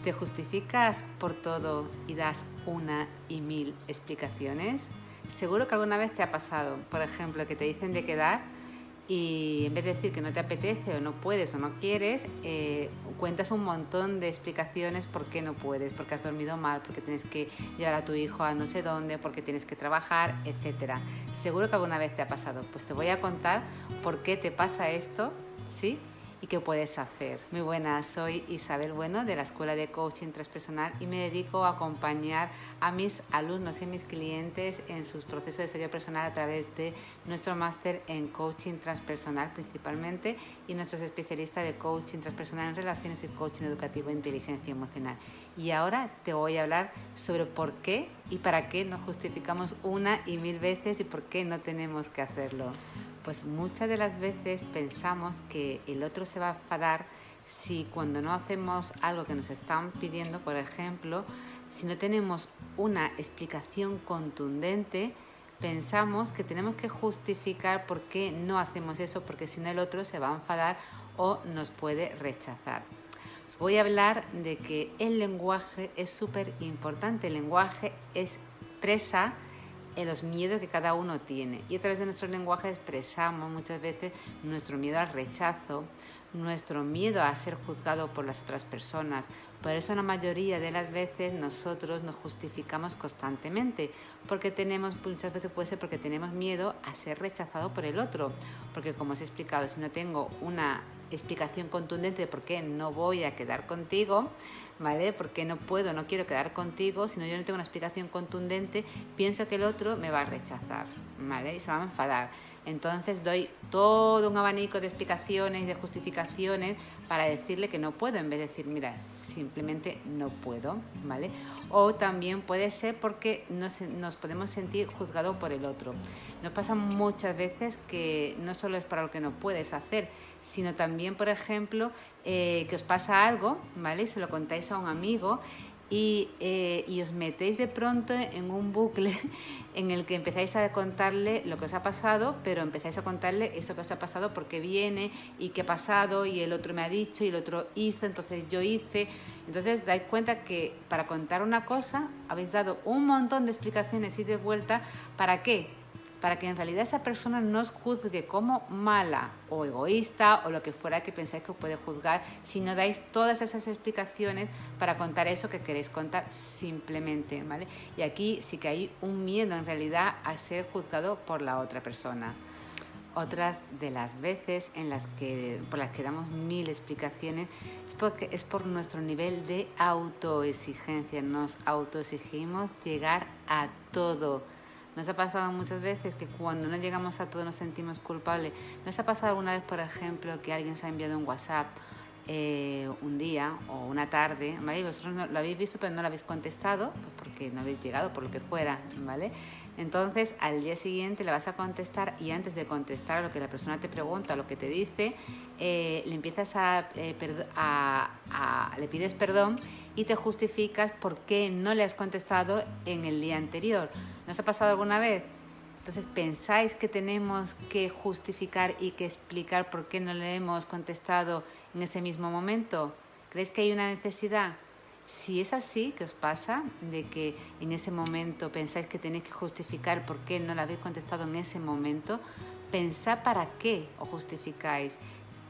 ¿Te justificas por todo y das una y mil explicaciones? Seguro que alguna vez te ha pasado, por ejemplo, que te dicen de quedar y en vez de decir que no te apetece o no puedes o no quieres, cuentas un montón de explicaciones por qué no puedes, porque has dormido mal, porque tienes que llevar a tu hijo a no sé dónde, porque tienes que trabajar, etc. Seguro que alguna vez te ha pasado. Pues te voy a contar por qué te pasa esto, ¿sí? Y qué puedes hacer. Muy buenas, soy Isabel Bueno de la Escuela de Coaching Transpersonal y me dedico a acompañar a mis alumnos y mis clientes en sus procesos de desarrollo personal a través de nuestro máster en Coaching Transpersonal principalmente y nuestros especialistas de Coaching Transpersonal en Relaciones y Coaching Educativo e Inteligencia Emocional. Y ahora te voy a hablar sobre por qué y para qué nos justificamos una y mil veces y por qué no tenemos que hacerlo. Pues muchas de las veces pensamos que el otro se va a enfadar si cuando no hacemos algo que nos están pidiendo, por ejemplo, si no tenemos una explicación contundente, pensamos que tenemos que justificar por qué no hacemos eso, porque si no el otro se va a enfadar o nos puede rechazar. Os voy a hablar de que el lenguaje es súper importante. El lenguaje expresa en los miedos que cada uno tiene y a través de nuestro lenguaje expresamos muchas veces nuestro miedo al rechazo, nuestro miedo a ser juzgado por las otras personas. Por eso la mayoría de las veces nosotros nos justificamos constantemente, porque muchas veces puede ser porque tenemos miedo a ser rechazado por el otro, porque como os he explicado, si no tengo una explicación contundente de por qué no voy a quedar contigo, ¿vale? Porque no puedo, no quiero quedar contigo, si no yo no tengo una explicación contundente, pienso que el otro me va a rechazar, ¿vale? Y se va a enfadar. Entonces doy todo un abanico de explicaciones y de justificaciones para decirle que no puedo, en vez de decir, mira, simplemente no puedo, ¿vale? O también puede ser porque nos podemos sentir juzgados por el otro. Nos pasa muchas veces que no solo es para lo que no puedes hacer, sino también, por ejemplo, que os pasa algo, ¿vale? Y se lo contáis a un amigo y os metéis de pronto en un bucle en el que empezáis a contarle lo que os ha pasado, pero empezáis a contarle eso que os ha pasado, porque viene y qué ha pasado y el otro me ha dicho y el otro hizo, entonces yo hice. Entonces dais cuenta que para contar una cosa habéis dado un montón de explicaciones y de vuelta. ¿Para qué? Para que en realidad esa persona no os juzgue como mala o egoísta o lo que fuera que pensáis que os puede juzgar, si no dais todas esas explicaciones para contar eso que queréis contar simplemente, ¿vale? Y aquí sí que hay un miedo en realidad a ser juzgado por la otra persona. Otras de las veces por las que damos mil explicaciones es por nuestro nivel de autoexigencia. Nos autoexigimos llegar a todo. Nos ha pasado muchas veces que cuando no llegamos a todo nos sentimos culpables. ¿Nos ha pasado alguna vez, por ejemplo, que alguien os ha enviado un WhatsApp un día o una tarde, ¿vale? Y vosotros lo habéis visto pero no lo habéis contestado, pues porque no habéis llegado, por lo que fuera, ¿vale? Entonces al día siguiente le vas a contestar y antes de contestar a lo que la persona te pregunta, lo que te dice, le empiezas le pides perdón y te justificas por qué no le has contestado en el día anterior. ¿No os ha pasado alguna vez? Entonces, ¿pensáis que tenemos que justificar y que explicar por qué no le hemos contestado en ese mismo momento? ¿Creéis que hay una necesidad? Si es así, ¿qué os pasa? De que en ese momento pensáis que tenéis que justificar por qué no le habéis contestado en ese momento, pensad para qué os justificáis.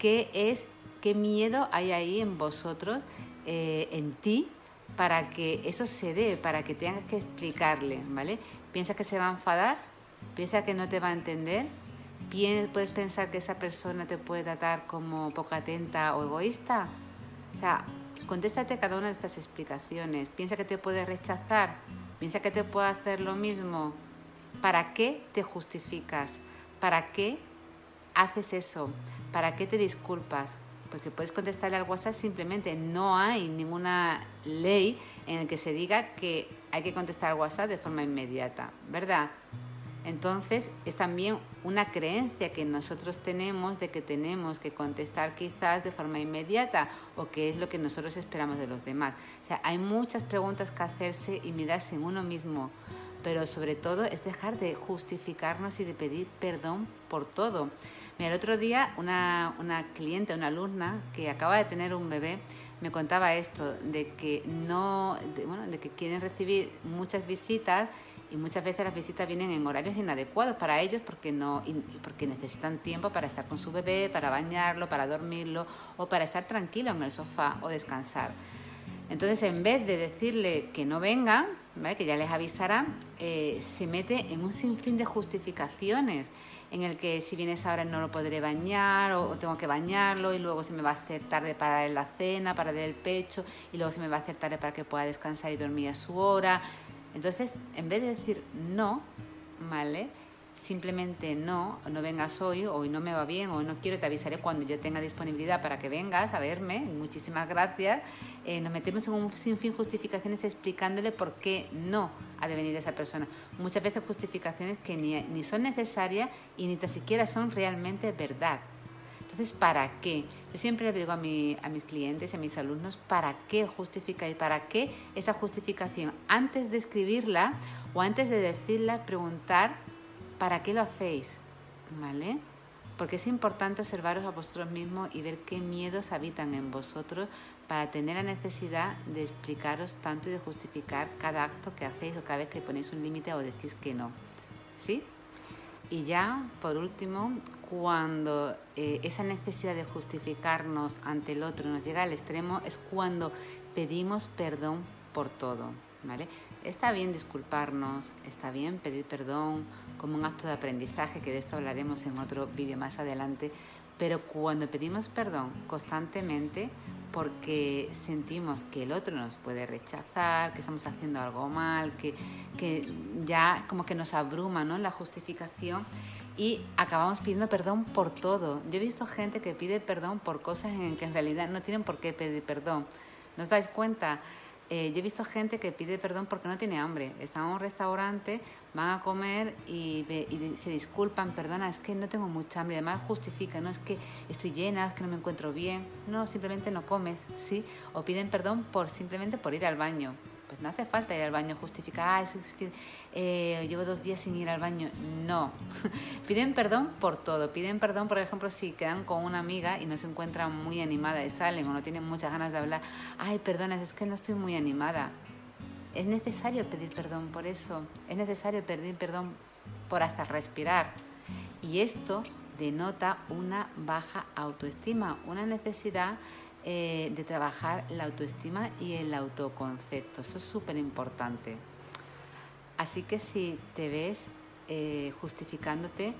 ¿Qué miedo hay ahí en vosotros, en ti, para que eso se dé, para que tengas que explicarle, ¿vale? ¿Piensa que se va a enfadar? ¿Piensa que no te va a entender? ¿Puedes pensar que esa persona te puede tratar como poco atenta o egoísta? O sea, contéstate cada una de estas explicaciones. ¿Piensa que te puede rechazar? ¿Piensa que te puede hacer lo mismo? ¿Para qué te justificas? ¿Para qué haces eso? ¿Para qué te disculpas? Porque puedes contestarle al WhatsApp simplemente. No hay ninguna ley en la que se diga que hay que contestar al WhatsApp de forma inmediata, ¿verdad? Entonces es también una creencia que nosotros tenemos de que tenemos que contestar quizás de forma inmediata o que es lo que nosotros esperamos de los demás. O sea, hay muchas preguntas que hacerse y mirarse en uno mismo, pero sobre todo es dejar de justificarnos y de pedir perdón por todo. Mira, el otro día una cliente, una alumna que acaba de tener un bebé, me contaba esto, de que no, bueno, de que quieren recibir muchas visitas y muchas veces las visitas vienen en horarios inadecuados para ellos porque necesitan tiempo para estar con su bebé, para bañarlo, para dormirlo o para estar tranquilo en el sofá o descansar. Entonces, en vez de decirle que no vengan, ¿vale?, que ya les avisará, se mete en un sinfín de justificaciones, en el que si vienes ahora no lo podré bañar o tengo que bañarlo y luego se me va a hacer tarde para darle la cena, para darle el pecho y luego se me va a hacer tarde para que pueda descansar y dormir a su hora. Entonces, en vez de decir no, ¿vale?, simplemente no vengas hoy no me va bien, hoy no quiero, te avisaré cuando yo tenga disponibilidad para que vengas a verme, muchísimas gracias. Nos metemos en un sinfín de justificaciones explicándole por qué no ha de venir esa persona. Muchas veces justificaciones que ni son necesarias y ni tan siquiera son realmente verdad. Entonces, ¿para qué? Yo siempre le digo a mis clientes y a mis alumnos, ¿para qué justificar? ¿Y para qué esa justificación? Antes de escribirla o antes de decirla, preguntar, ¿para qué lo hacéis? ¿Vale? Porque es importante observaros a vosotros mismos y ver qué miedos habitan en vosotros para tener la necesidad de explicaros tanto y de justificar cada acto que hacéis o cada vez que ponéis un límite o decís que no. ¿Sí? Y ya, por último, cuando esa necesidad de justificarnos ante el otro nos llega al extremo, es cuando pedimos perdón por todo, ¿vale? Está bien disculparnos, está bien pedir perdón como un acto de aprendizaje, que de esto hablaremos en otro vídeo más adelante, pero cuando pedimos perdón constantemente porque sentimos que el otro nos puede rechazar, que estamos haciendo algo mal, que ya como que nos abruma, ¿no?, la justificación, y acabamos pidiendo perdón por todo. Yo he visto gente que pide perdón por cosas en que en realidad no tienen por qué pedir perdón. ¿No os dais cuenta? Yo he visto gente que pide perdón porque no tiene hambre. Están en un restaurante, van a comer y se disculpan, perdona, es que no tengo mucha hambre. Además justifican, no es que estoy llena, es que no me encuentro bien. No, simplemente no comes, ¿sí? O piden perdón simplemente por ir al baño. Pues no hace falta ir al baño, justificar, es que llevo 2 días sin ir al baño. No, piden perdón por todo. Piden perdón, por ejemplo, si quedan con una amiga y no se encuentran muy animada y salen o no tienen muchas ganas de hablar. Ay, perdona, es que no estoy muy animada. Es necesario pedir perdón por eso. Es necesario pedir perdón por hasta respirar. Y esto denota una baja autoestima, una necesidad de trabajar la autoestima y el autoconcepto. Eso es súper importante. Así que si te ves justificándote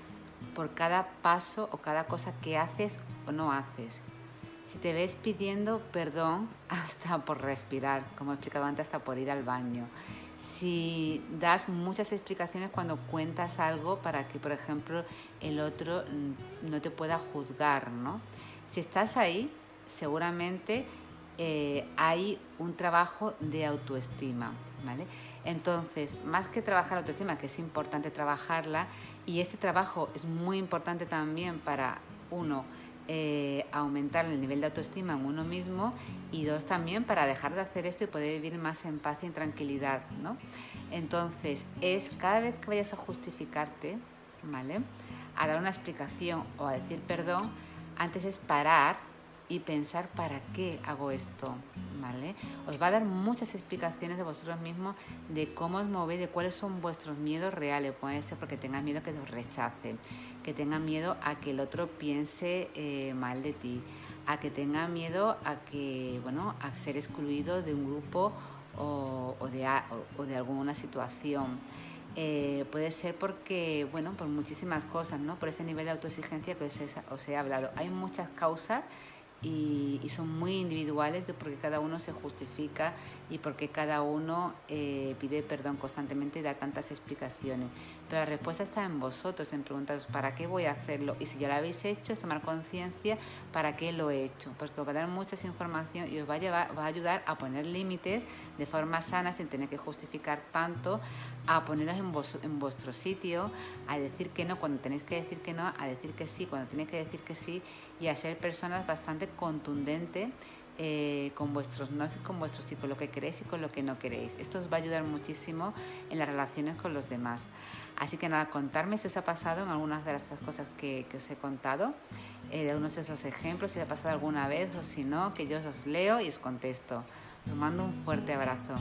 por cada paso o cada cosa que haces o no haces, si te ves pidiendo perdón hasta por respirar, como he explicado antes, hasta por ir al baño, si das muchas explicaciones cuando cuentas algo para que, por ejemplo, el otro no te pueda juzgar, ¿no? Si estás ahí, seguramente hay un trabajo de autoestima, ¿vale? Entonces, más que trabajar la autoestima, que es importante trabajarla, y este trabajo es muy importante también para, uno, aumentar el nivel de autoestima en uno mismo, y 2, también para dejar de hacer esto y poder vivir más en paz y en tranquilidad, ¿no? Entonces, es cada vez que vayas a justificarte, ¿vale?, a dar una explicación o a decir perdón, antes es parar y pensar para qué hago esto, ¿vale? Os va a dar muchas explicaciones de vosotros mismos de cómo os movéis, de cuáles son vuestros miedos reales. Puede ser porque tengan miedo a que os rechacen, que tengan miedo a que el otro piense mal de ti, a que tengan miedo a que, bueno, a ser excluido de un grupo o de alguna situación. Puede ser porque, bueno, por muchísimas cosas, ¿no? Por ese nivel de autoexigencia que os he hablado. Hay muchas causas y son muy individuales de por qué cada uno se justifica y por qué cada uno pide perdón constantemente y da tantas explicaciones. Pero la respuesta está en vosotros, en preguntaros ¿para qué voy a hacerlo? Y si ya lo habéis hecho, es tomar conciencia ¿para qué lo he hecho? Porque os va a dar mucha información y os va a ayudar a poner límites de forma sana, sin tener que justificar tanto, a poneros en vuestro sitio, a decir que no cuando tenéis que decir que no, a decir que sí cuando tenéis que decir que sí, y a ser personas bastante contundentes con vuestros no, con vuestro sí, con lo que queréis y con lo que no queréis. Esto os va a ayudar muchísimo en las relaciones con los demás. Así que nada, contarme si os ha pasado en algunas de estas cosas que os he contado, de algunos de esos ejemplos, si os ha pasado alguna vez o si no, que yo os leo y os contesto. Os mando un fuerte abrazo.